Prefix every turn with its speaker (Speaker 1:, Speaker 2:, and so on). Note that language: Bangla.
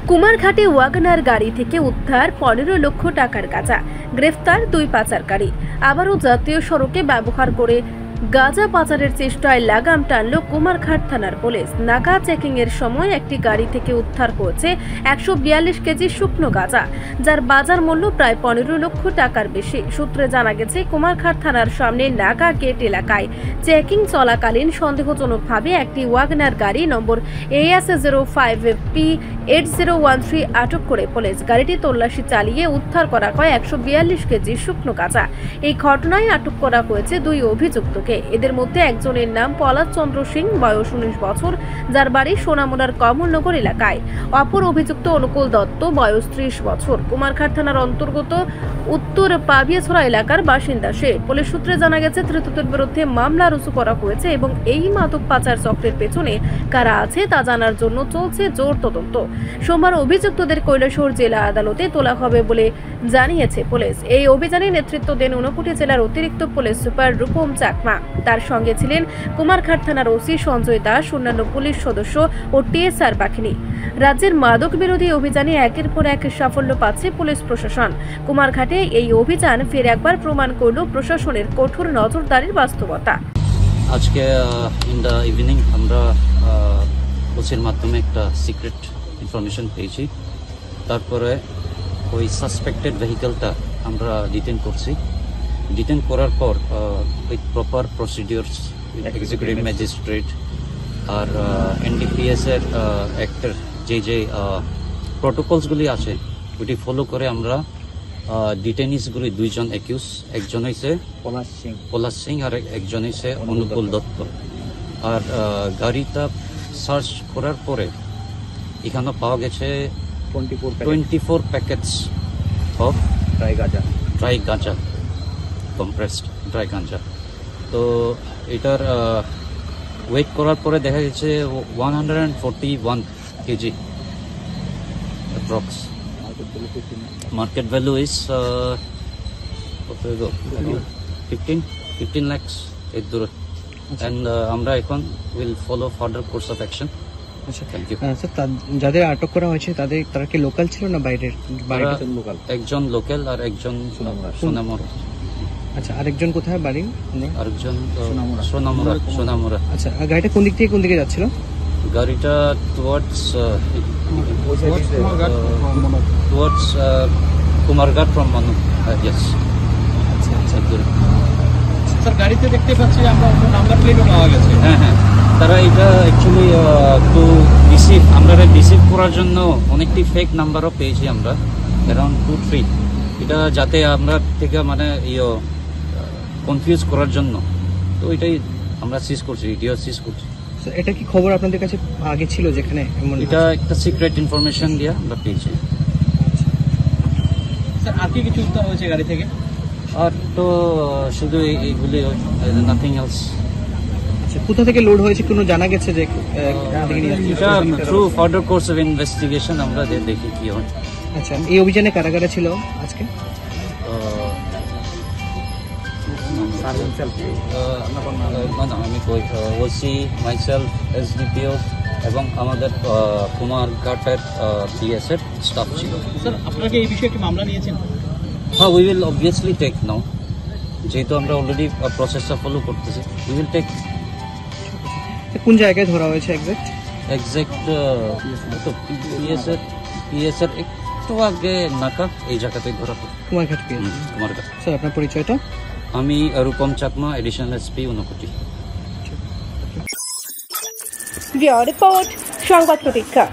Speaker 1: কুমারঘাটে ওয়াগনার গাড়ি থেকে উদ্ধার 15 লক্ষ টাকার গাঁজা, গ্রেফতার 2 পাচারকারী। আবারও জাতীয় সড়কে ব্যবহার করে গাঁজা পাচারের চেষ্টায় লাগাম টানল কুমারঘাট থানার পুলিশ। নাকা চেকিং এর সময় একটি গাড়ি থেকে উদ্ধার করেছে 142 কেজি শুকনো গাঁজা, যার বাজার মূল্য প্রায় 15 লক্ষ টাকার বেশি। সূত্রে জানা গেছে, কুমারঘাট থানার সামনে নাকা গেট এলাকায় চেকিং চলাকালীন সন্দেহজনকভাবে একটি ওয়াগনার গাড়ি নম্বর AS05P8013 আটক করে পুলিশ। গাড়িটি তল্লাশি চালিয়ে উদ্ধার করা হয় 142 কেজি শুকনো গাঁজা। এই ঘটনায় আটক করা হয়েছে 2 অভিযুক্তকে। এদের মধ্যে একজনের নাম পলাশ চন্দ্র সিং, বয়স 19 বছর, যার বাড়ি সোনামুড়ার কমলনগর এলাকায়। অপর অভিযুক্ত অনুকূল দত্ত, বয়স 30 বছর, কুমারঘাট থানার অন্তর্গত উত্তর পাবিয়াছড়া এলাকার বাসিন্দা সে। পুলিশ সূত্রে জানা গেছে, ধৃতদের বিরুদ্ধে মামলা রুজু করা হয়েছে এবং এই মাদক পাচার চক্রের পেছনে কারা আছে তা জানার জন্য চলছে জোর তদন্ত। সোমবার অভিযুক্তদের কৈলাসহর জেলা আদালতে তোলা হবে বলে জানিয়েছে পুলিশ। এই অভিযানে নেতৃত্ব দেন ঊনকোটি জেলার অতিরিক্ত পুলিশ সুপার রূপম চাকমা। তার সঙ্গে ছিলেন কুমারঘাট থানার ওসি সঞ্জয় দাস, অন্যান্য পুলিশ সদস্য ও টিএসআর বাহিনী। রাজ্যের মাদক বিরোধী অভিযানে একের পর এক সাফল্য পাচ্ছে পুলিশ প্রশাসন। কুমারঘাটে এই অভিযান ফের একবার প্রমাণ করল প্রশাসনের কঠোর নজরদারির বাস্তবতা।
Speaker 2: আজকে ইন দ্য ইভিনিং আমরা ওসির মাধ্যমে একটা সিক্রেট ইনফরমেশন পেয়েছি। তারপরে ওই সাসপেক্টেড ভেহিকেলটা আমরা ডিটেন করছি। ডিটেন করার পর with proper procedures, executive magistrate আর এনডিপিএস এর অ্যাক্টের যে প্রটোকলসগুলি আছে ওইটি ফলো করে আমরা ডিটেনিসগুলি 2 জন অ্যাকিউজ, একজন হয়েছে পলাশ সিং আর একজন হয়েছে অনুকূল দত্ত। আর গাড়িটা সার্চ করার পরে এখানে পাওয়া গেছে 24 প্যাকেটস অফ ড্রাই গাঁজা, কম্প্রেসড ড্রাই গাঁজা। তো এটার ওয়েট করার পরে দেখা গেছে 141 KG approx. Market value is 15 lakhs এর দূরে। অ্যান্ড আমরা এখন will follow further course of action.
Speaker 3: যাদের আটক করা হয়েছে তারা কি লোকাল ছিল না বাইরের?
Speaker 2: একজন লোকাল আর একজন সোনামুড়া।
Speaker 3: আচ্ছা, আরেকজন কোথায় বাড়ি?
Speaker 2: আরেকজন সোনামুড়া।
Speaker 3: আচ্ছা, গাড়িটা কোন দিক থেকে কোন দিকে যাচ্ছিল?
Speaker 2: গাড়িটা টুয়ার্ডস কুমারঘাট ফ্রম মানু। ইয়েস।
Speaker 3: আচ্ছা আচ্ছা,
Speaker 4: স্যার গাড়িতে দেখতে পাচ্ছি আমরা নাম্বার প্লেটও পাওয়া গেছে।
Speaker 2: হ্যাঁ, তারা এটা অ্যাকচুয়ালি টু রিসিভ, আমরা রিসিভ করার জন্য অনেকটি ফেক নাম্বারও পেয়েছি আমরা, অ্যারাউন্ড 2-3। এটা যাতে আমরা থেকে মানে কনফিউজ করার জন্য, তো এটাই আমরা সিজ করছি, এটিও সিজ করছি।
Speaker 3: এটা কি খবর আপনাদের কাছে আগে ছিল যেখানে?
Speaker 2: এটা একটা সিক্রেট ইনফরমেশন দিয়ে আমরা পেয়েছি।
Speaker 4: স্যার আর কি কিছু উদ্ধার হয়েছে গাড়ি থেকে?
Speaker 2: আর তো শুধু এইগুলি, নাথিং এলস।
Speaker 3: আচ্ছা, কোথা থেকে লোড হয়েছে কোনো জানা গেছে? যে
Speaker 2: এটা through further course of investigation আমরা দেখি কি হয়।
Speaker 3: আচ্ছা, এই অভিযানে কারা কারা ছিল আজকে?
Speaker 2: আমি ওসি, মাইসেলফ, এসডিপিও এবং আমাদের কুমারঘাটের পিএস এর স্টাফ ছিল।
Speaker 4: স্যার আপনারা কি এই বিষয়ে কি মামলা নিয়েছেন?
Speaker 2: হ্যাঁ, we will obviously take now, যেহেতু আমরা অলরেডি প্রসেসটা ফলো করতেছি। We will take.
Speaker 3: কোন জায়গায় ধরা হয়েছে এক্সাক্ট?
Speaker 2: তো পিএস এর একটু আগে নাকা, এই জায়গাতে ধরা পড়ে।
Speaker 3: কুমারঘাট। স্যার আপনার পরিচয়টা?
Speaker 2: আমি Rupam Chakma, additional SP, Unakoti.
Speaker 1: Report সংবাদ প্রতীক্ষা।